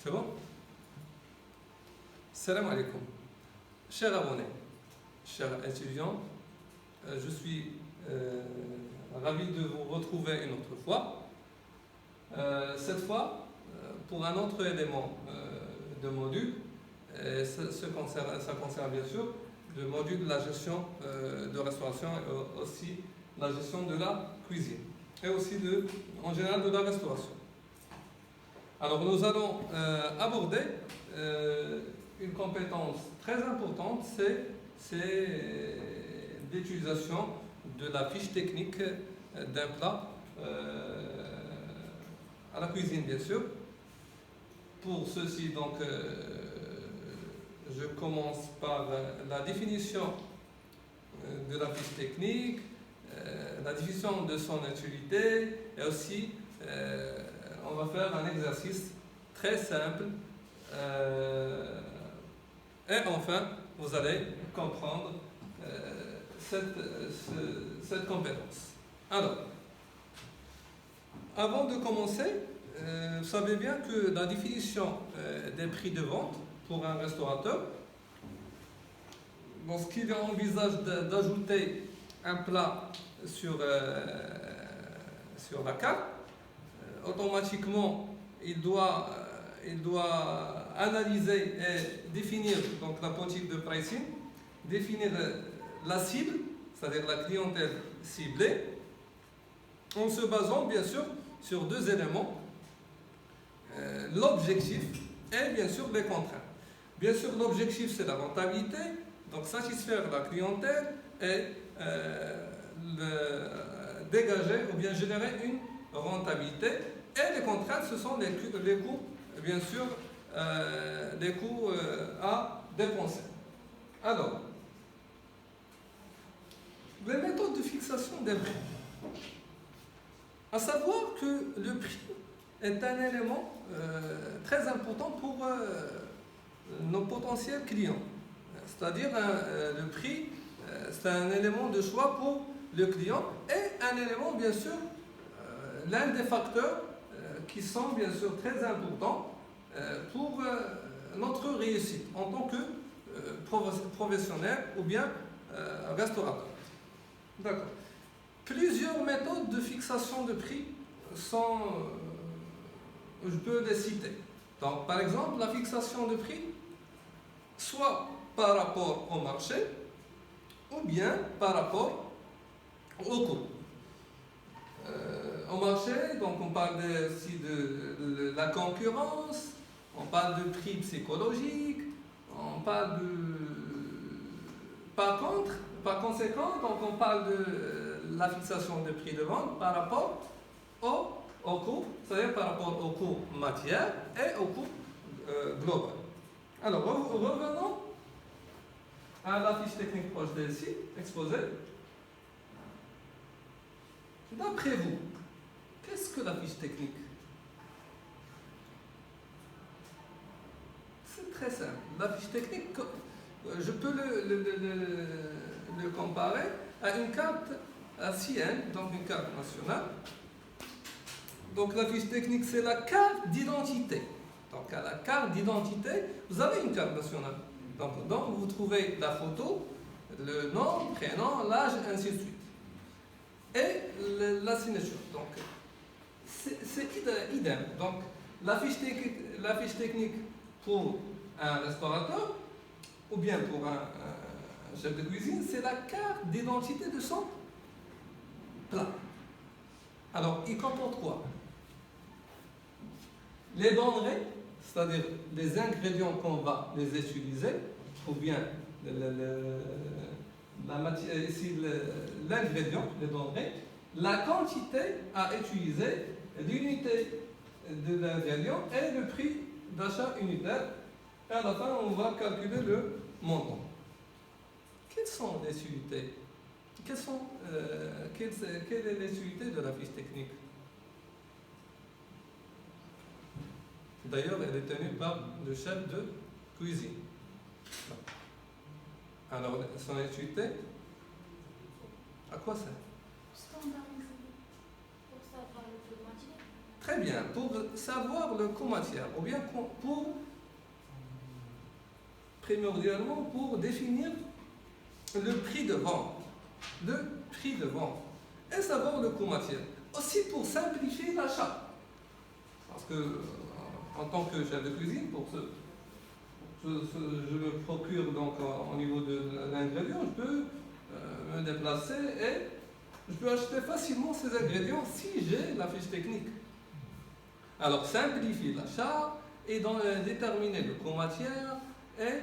C'est bon? Salam alaikum. Chers abonnés, chers étudiants, je suis ravi de vous retrouver une autre fois. Cette fois, pour un autre élément de module, ça concerne bien sûr le module de la gestion de restauration et aussi la gestion de la cuisine et aussi en général de la restauration. Alors nous allons aborder une compétence très importante, c'est l'utilisation de la fiche technique d'un plat à la cuisine bien sûr. Pour ceci donc je commence par la définition de la fiche technique, la définition de son utilité et aussi on va faire un exercice très simple et enfin vous allez comprendre cette compétence. Alors, avant de commencer, vous savez bien que la définition des prix de vente pour un restaurateur, lorsqu'il envisage d'ajouter un plat sur la carte, automatiquement il doit analyser et définir donc la politique de pricing, définir la cible, c'est-à-dire la clientèle ciblée, en se basant bien sûr sur deux éléments, l'objectif et bien sûr les contraintes. Bien sûr l'objectif c'est la rentabilité, donc satisfaire la clientèle et dégager ou bien générer une rentabilité. Et les contraintes, ce sont les coûts, bien sûr, les coûts à dépenser. Alors, les méthodes de fixation des prix. À savoir que le prix est un élément très important pour nos potentiels clients. C'est-à-dire le prix, c'est un élément de choix pour le client et un élément, bien sûr, l'un des facteurs qui sont bien sûr très importants pour notre réussite en tant que professionnel ou bien restaurateur. D'accord. Plusieurs méthodes de fixation de prix sont, je peux les citer. Donc, par exemple, la fixation de prix, soit par rapport au marché ou bien par rapport au coût. Au marché, donc on parle aussi de la concurrence, on parle de prix psychologique, on parle de... Par conséquent, donc on parle de la fixation des prix de vente par rapport au coût, c'est-à-dire par rapport au coût matière et au coût global. Alors revenons à la fiche technique proche ici, exposée. D'après vous, qu'est-ce que la fiche technique? C'est très simple. La fiche technique, je peux le comparer à une carte ACN, donc une carte nationale. Donc la fiche technique, c'est la carte d'identité. Donc à la carte d'identité, vous avez une carte nationale. Donc vous trouvez la photo, le nom, prénom, l'âge, ainsi de suite. Et la signature. Donc, c'est idem. Donc, la fiche technique pour un restaurateur ou bien pour un chef de cuisine, c'est la carte d'identité de son plat. Alors, il comporte quoi? Les denrées, c'est-à-dire les ingrédients qu'on va les utiliser, ou bien ici l'ingrédient, les denrées, la quantité à utiliser, l'unité de l'ingrédient et le prix d'achat unitaire. Et à la fin, on va calculer le montant. Quelles sont les unités? Quelle est l'utilité de la fiche technique? D'ailleurs, elle est tenue par le chef de cuisine. Alors, son utilité, à quoi ça? Standardisé pour savoir le prix de matière. Très bien. Pour savoir le coût matière, ou bien primordialement pour définir le prix de vente. Le prix de vente. Et savoir le coût matière. Aussi pour simplifier l'achat. Parce que, en tant que chef de cuisine, je me procure donc au niveau de l'ingrédient, je peux me déplacer et je peux acheter facilement ces ingrédients si j'ai la fiche technique. Alors, simplifier l'achat et déterminer le coût matière et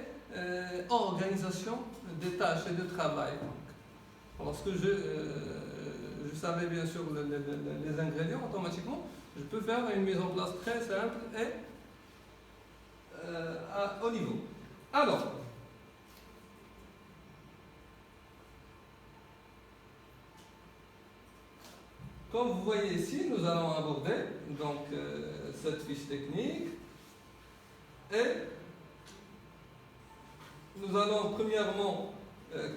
organisation des tâches et de travail. Lorsque je savais bien sûr les ingrédients, automatiquement, je peux faire une mise en place très simple et au niveau. Alors, comme vous voyez ici, nous allons aborder donc, cette fiche technique et nous allons premièrement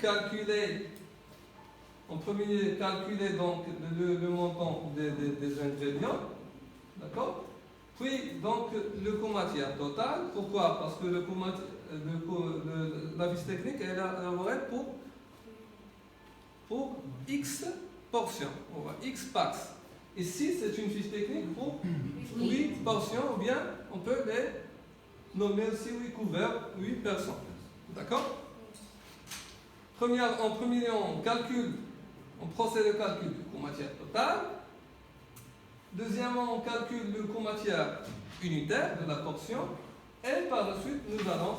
calculer donc, le montant des ingrédients, d'accord? Puis donc le coût matière total. Pourquoi? Parce que la fiche technique elle est élaborée pour X portions, on va X packs. Ici c'est une fiche technique pour 8 portions, ou bien on peut les nommer aussi 8 couverts, 8 personnes. D'accord? En premier lieu, on procède au calcul du coût matière total. Deuxièmement, on calcule le coût matière unitaire de la portion. Et par la suite, nous allons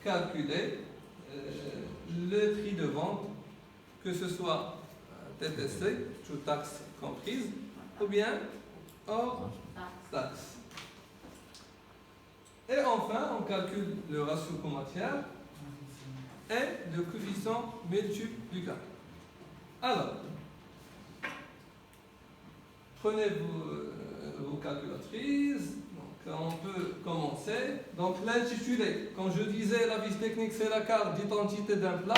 calculer le prix de vente, que ce soit TTC, toute taxe comprise, ou bien hors taxe. Et enfin, on calcule le ratio coût matière et le coefficient multiplicateur. Alors, prenez vos calculatrices. Donc, on peut commencer. Donc, l'intitulé. Quand je disais la fiche technique, c'est la carte d'identité d'un plat.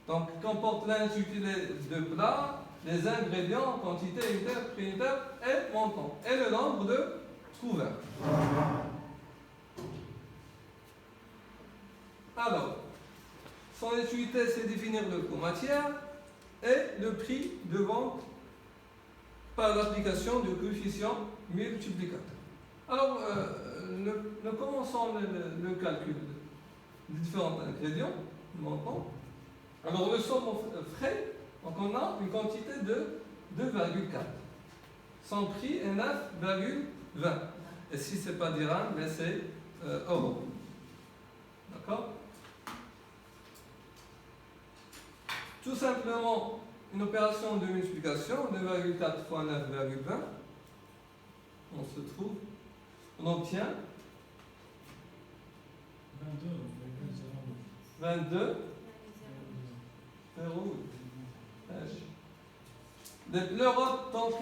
Donc, comporte l'intitulé de plat, les ingrédients, quantité, unitaire, prix unitaire et montant. Et le nombre de couverts. Alors, son utilité, c'est définir le coût matière et le prix de vente par l'application du coefficient multiplicateur. Alors, nous commençons le calcul des différents ingrédients, montant. Alors, le somme frais, donc on a une quantité de 2,4. Son prix est 9,20. Et si ce n'est pas dirham, mais c'est euro. D'accord? Tout simplement, une opération de multiplication, 2,4 fois 9,20, on obtient 22,08. L'euro, donc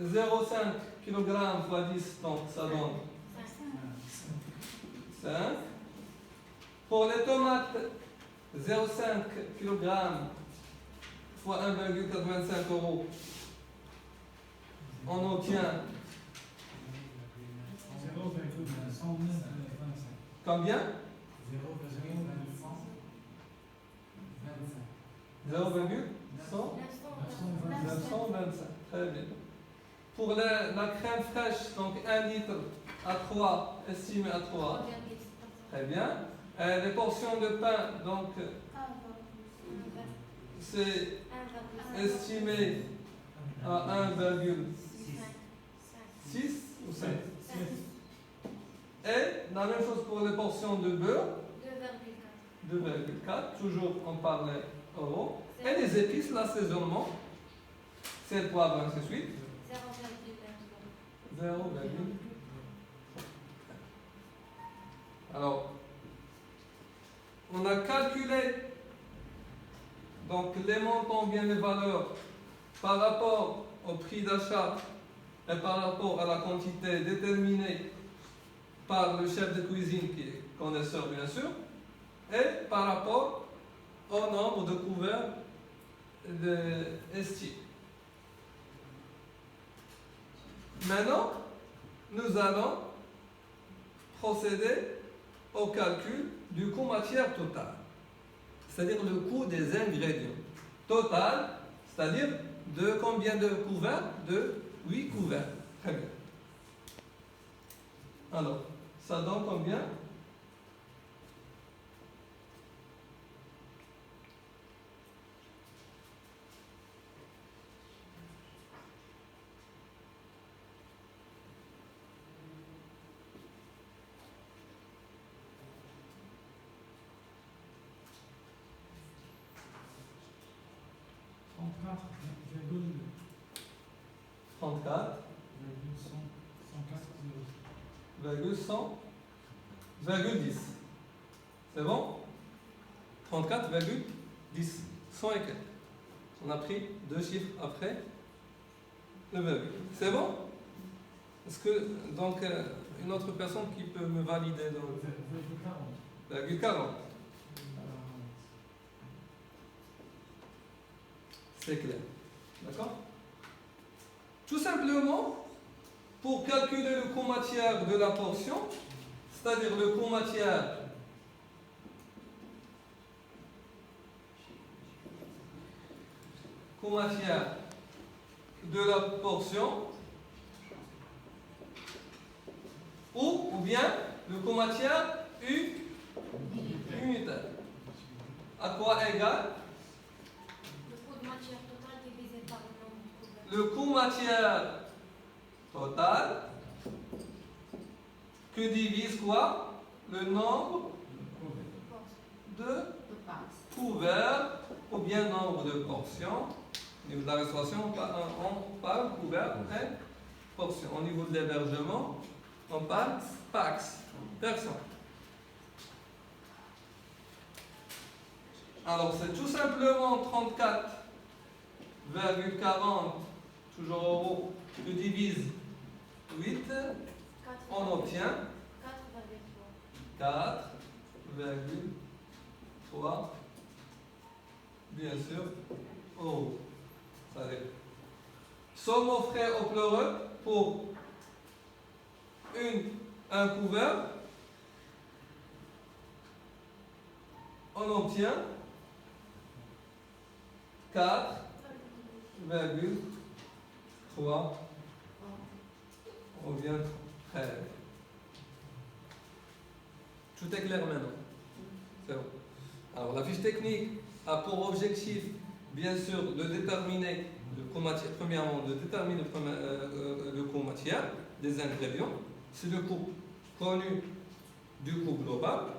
0,5 kg fois 10, donc ça donne 5. Pour les tomates, 0,5 kg fois 1,85 euros, on obtient combien? 0,925. Très bien. Pour la crème fraîche, donc 1 litre à 3, estimé à 3. Très bien. Les portions de pain, donc c'est estimé à 1,6 ou 5. Et la même chose pour les portions de beurre. 2,4. Toujours on parle euros. Et les épices, l'assaisonnement, c'est le poivre, ainsi de suite. 0,3. Alors, on a calculé donc les montants, bien les valeurs, par rapport au prix d'achat et par rapport à la quantité déterminée par le chef de cuisine qui est connaisseur bien sûr, et par rapport au nombre de couverts estimés. Maintenant, nous allons procéder au calcul du coût matière total, c'est-à-dire le coût des ingrédients. Total, c'est-à-dire de combien de couverts? De 8 couverts. Très bien. Alors, ça donne combien? Trente-quatre virgule 10. C'est bon? 34,10. 100 et quelques. On a pris deux chiffres après le virgule. C'est bon? Est-ce que, donc, une autre personne qui peut me valider dans le virgule 40? C'est clair. D'accord? Tout simplement, pour calculer le coût matière de la portion, c'est-à-dire le coût matière de la portion, ou bien le coût matière unitaire. À quoi égal? Le coût matière total que divise quoi? Le nombre de couverts ou bien nombre de portions. Au niveau de la restauration, on parle couvert et portion. Au niveau de l'hébergement, on parle pax, personne. Alors c'est tout simplement 34,40 toujours euros que divise 8, on obtient 4,3 bien sûr euros. Ça arrive. Somme aux frais au pleureux pour un couvert, on obtient 4,3, on vient 13. Tout est clair maintenant. C'est bon. Alors la fiche technique a pour objectif, bien sûr, de déterminer le coût matière, premièrement, de déterminer le coût matière des ingrédients. C'est le coût connu du coût global.